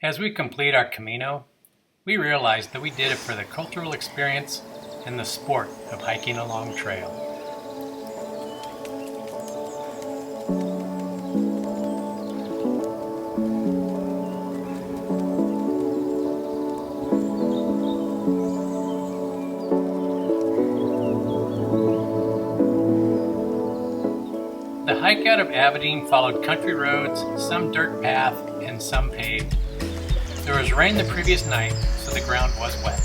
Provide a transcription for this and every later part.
As we complete our Camino, we realize that we did it for the cultural experience and the sport of hiking along trail. The hike out of Aberdeen followed country roads, some dirt path, and some paved. There was rain the previous night, so the ground was wet.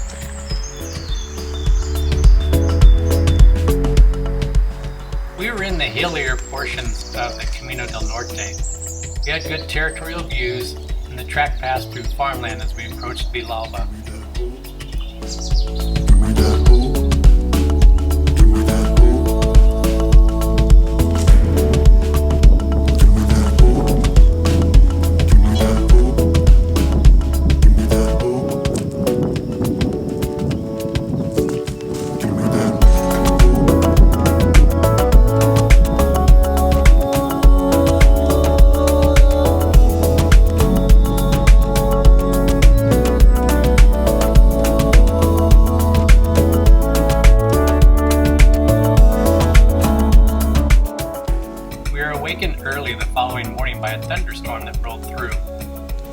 We were in the hillier portions of the Camino del Norte. We had good territorial views, and the track passed through farmland as we approached Villalba. Early the following morning by a thunderstorm that rolled through.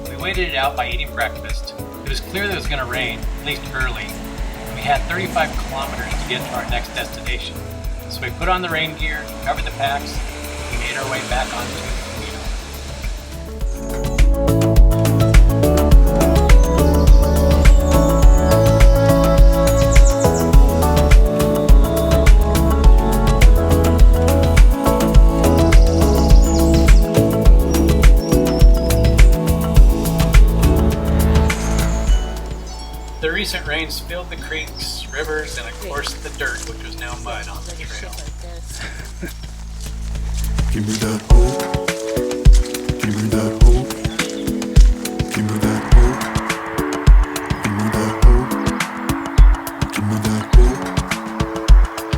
We waited it out by eating breakfast. It was clear that it was going to rain, at least early, and we had 35 kilometers to get to our next destination. So we put on the rain gear, covered the packs, and we made our way back onto the Camino. The recent rains filled the creeks, rivers, and of course the dirt, which was now mud on the trail. Give me that hope. Give me that hope. Give me that hope. Give me that hope. Give me that hope.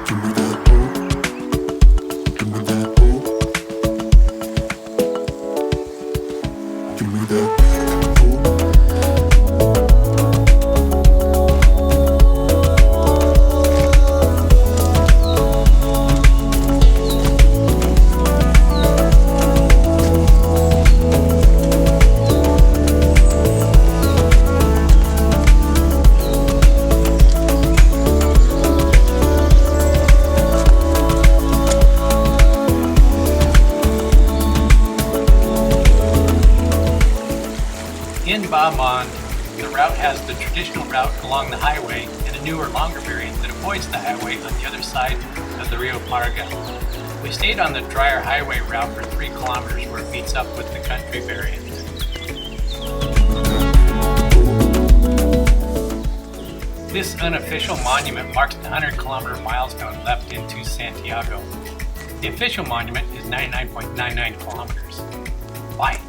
Give me that hope. Give me that hope. Give me that hope. In Beaumont, the route has the traditional route along the highway and a newer, longer variant that avoids the highway on the other side of the Rio Parga. We stayed on the drier highway route for 3 kilometers where it meets up with the country variant. This unofficial monument marks the 100-kilometer milestone left into Santiago. The official monument is 99.99 kilometers. Why?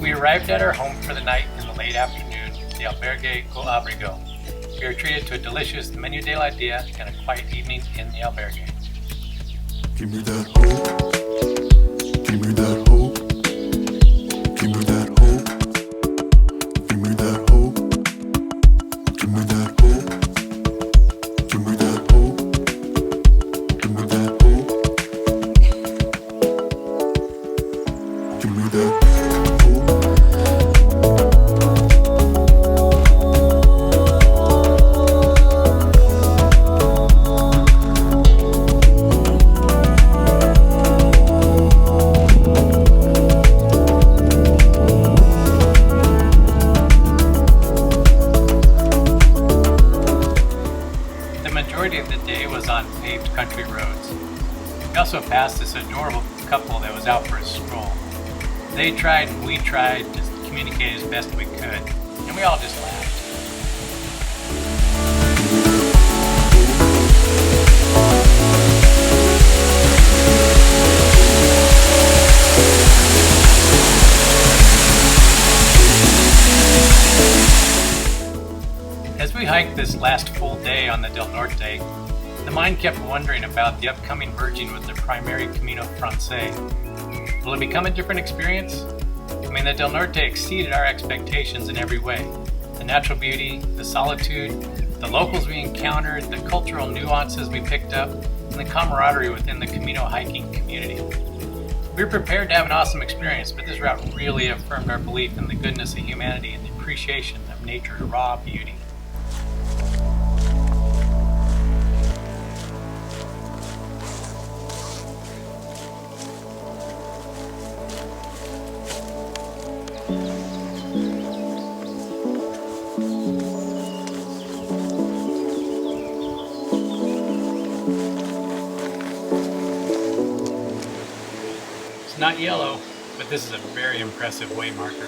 We arrived at our home for the night in the late afternoon, the Albergue O Abrigo. We were treated to a delicious menu del dia and a quiet evening in the albergue. Give me that hope. Give me that hope. Give me that hope. Give me that hope. Give me that hope. Give me that hope. Give me that hope. Give me that hope. Country roads. We also passed this adorable couple that was out for a stroll. They tried and we tried to communicate as best we could, and we all just laughed. As we hiked this last full day on the Del Norte, the mind kept wondering about the upcoming merging with the primary Camino Francés. Will it become a different experience? I mean, the Del Norte exceeded our expectations in every way. The natural beauty, the solitude, the locals we encountered, the cultural nuances we picked up, and the camaraderie within the Camino hiking community. We were prepared to have an awesome experience, but this route really affirmed our belief in the goodness of humanity and the appreciation of nature's raw beauty. It's not yellow, but this is a very impressive way marker.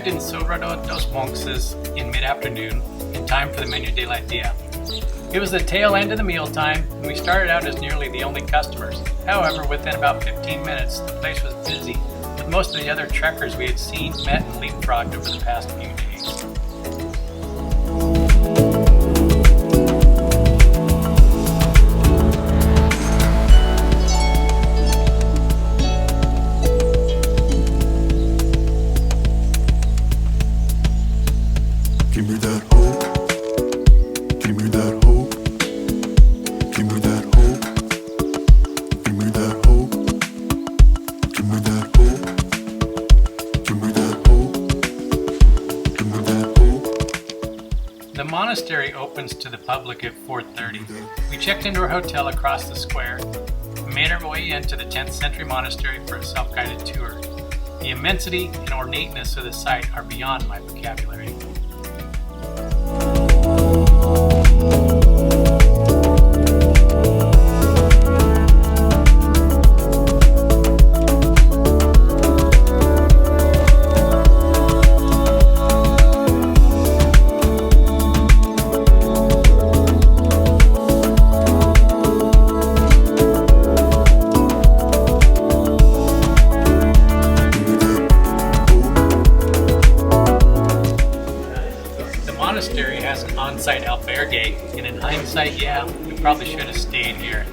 In Sobrado dos Monxes in mid-afternoon, in time for the menu del dia. It was the tail end of the mealtime, and we started out as nearly the only customers. However, within about 15 minutes, the place was busy, with most of the other trekkers we had seen, met, and leapfrogged over the past few days. Give me that hope. Give me that hope. Give me that hope. Give me that hope. Give me that hope. Give me that hope. Give me that hope. The monastery opens to the public at 4:30. We checked into our hotel across the square and made our way into the 10th century monastery for a self-guided tour. The immensity and ornateness of the site are beyond my vocabulary. monastery has an on-site albergue, and in hindsight, yeah, we probably should have stayed here.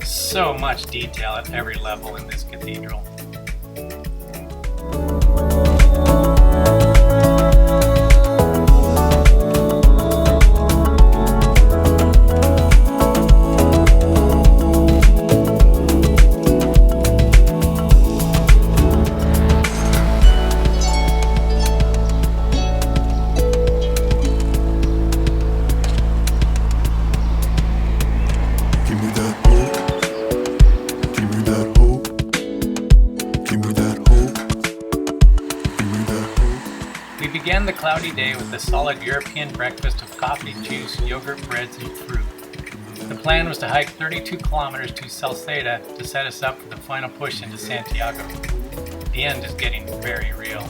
So much detail at every level in this cathedral. We began the cloudy day with a solid European breakfast of coffee, juice, yogurt, breads, and fruit. The plan was to hike 32 kilometers to Salceda to set us up for the final push into Santiago. The end is getting very real.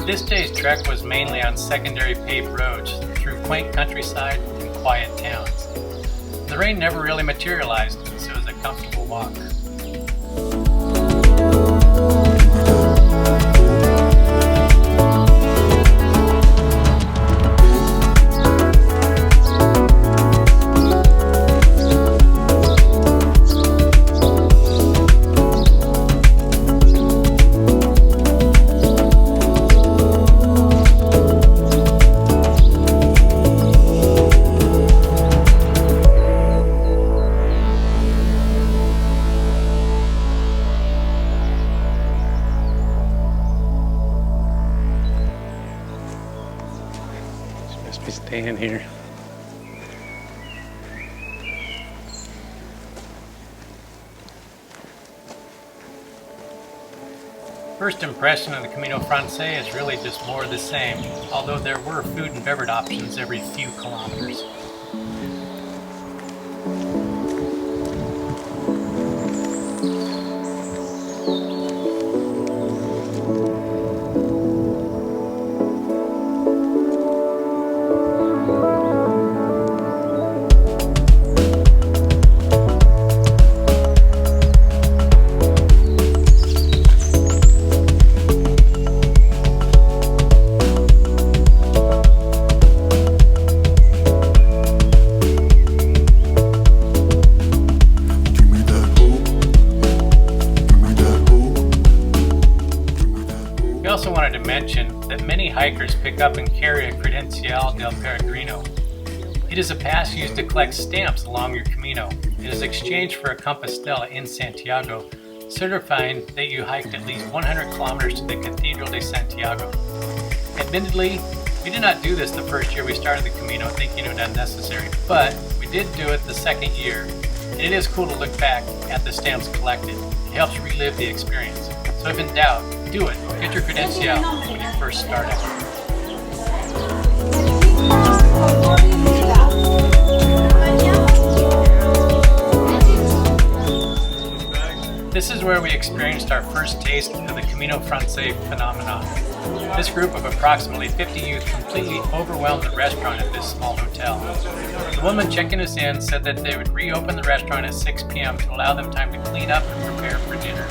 This day's trek was mainly on secondary paved roads through quaint countryside and quiet towns. The rain never really materialized, so it was a comfortable walk. Must be staying here. First impression of the Camino Francés is really just more of the same, although there were food and beverage options every few kilometers. We also wanted to mention that many hikers pick up and carry a Credencial del Peregrino. It is a pass used to collect stamps along your Camino. It is exchanged for a Compostela in Santiago, certifying that you hiked at least 100 kilometers to the Cathedral de Santiago. Admittedly, we did not do this the first year we started the Camino, thinking it was unnecessary, but we did do it the second year, and it is cool to look back at the stamps collected. It helps relive the experience. So if in doubt, do it. Get your Credencial when you first start out. This is where we experienced our first taste of the Camino Francés phenomenon. This group of approximately 50 youth completely overwhelmed the restaurant at this small hotel. The woman checking us in said that they would reopen the restaurant at 6 p.m. to allow them time to clean up and prepare for dinner.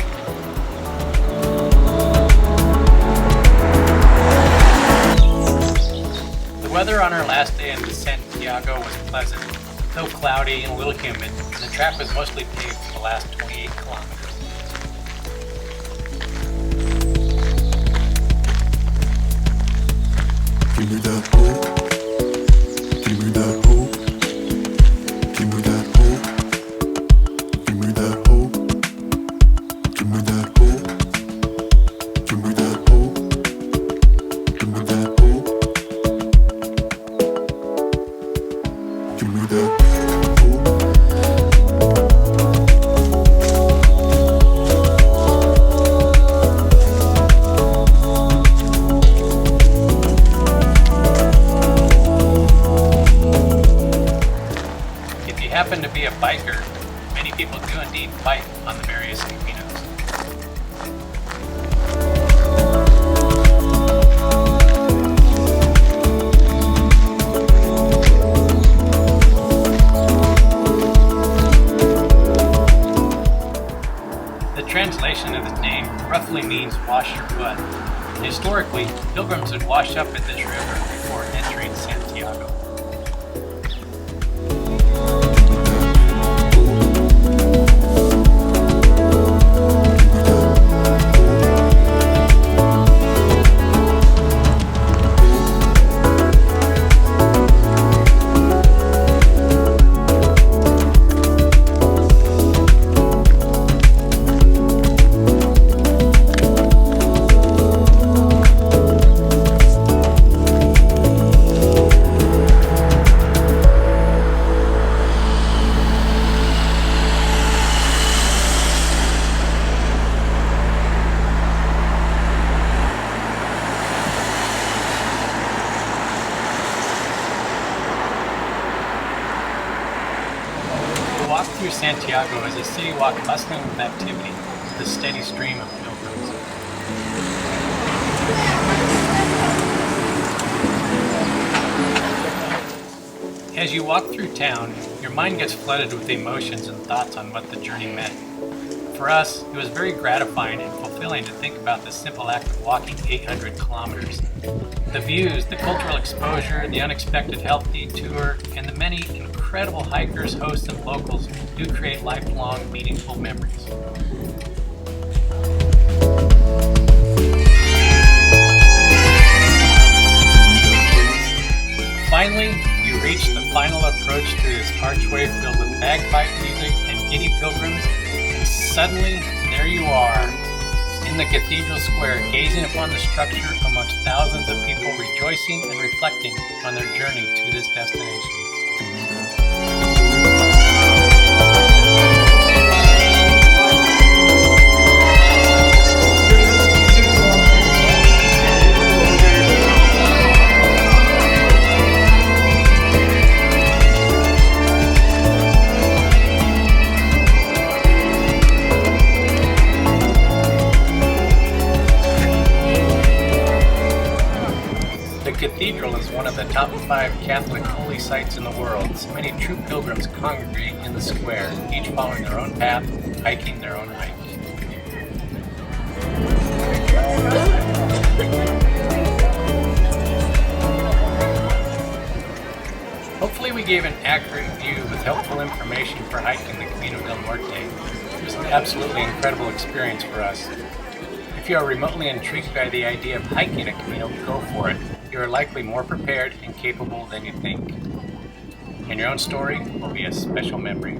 The weather on our last day in Santiago was pleasant, though cloudy and a little humid, and the track was mostly paved for the last 28 kilometers. Give me that hope. Give me that hope. Give me that hope. Give me that hope. Give me that hope. Give me that hope. Give me that hope. Give me that hope. If you happen to be a biker, many people do indeed bike on the various Caminos. The translation of the name roughly means wash your butt. Historically, pilgrims would wash up at this river before entering Santiago. The walk through Santiago is a city walk bustling with activity, with a steady stream of pilgrims. As you walk through town, your mind gets flooded with emotions and thoughts on what the journey meant. For us, it was very gratifying and fulfilling to think about the simple act of walking 800 kilometers. The views, the cultural exposure, the unexpected health detour, and the many incredible hikers, hosts, and locals do create lifelong, meaningful memories. Finally, we reached the final approach through this archway filled with bagpipe music and giddy pilgrims, and suddenly, there you are, in the cathedral square, gazing upon the structure amongst thousands of people rejoicing and reflecting on their journey to this destination. 5 Catholic holy sites in the world, so many true pilgrims congregate in the square, each following their own path, hiking their own hike. Hopefully we gave an accurate view with helpful information for hiking the Camino del Norte. It was an absolutely incredible experience for us. If you are remotely intrigued by the idea of hiking a Camino, go for it. You are likely more prepared and capable than you think. And your own story will be a special memory.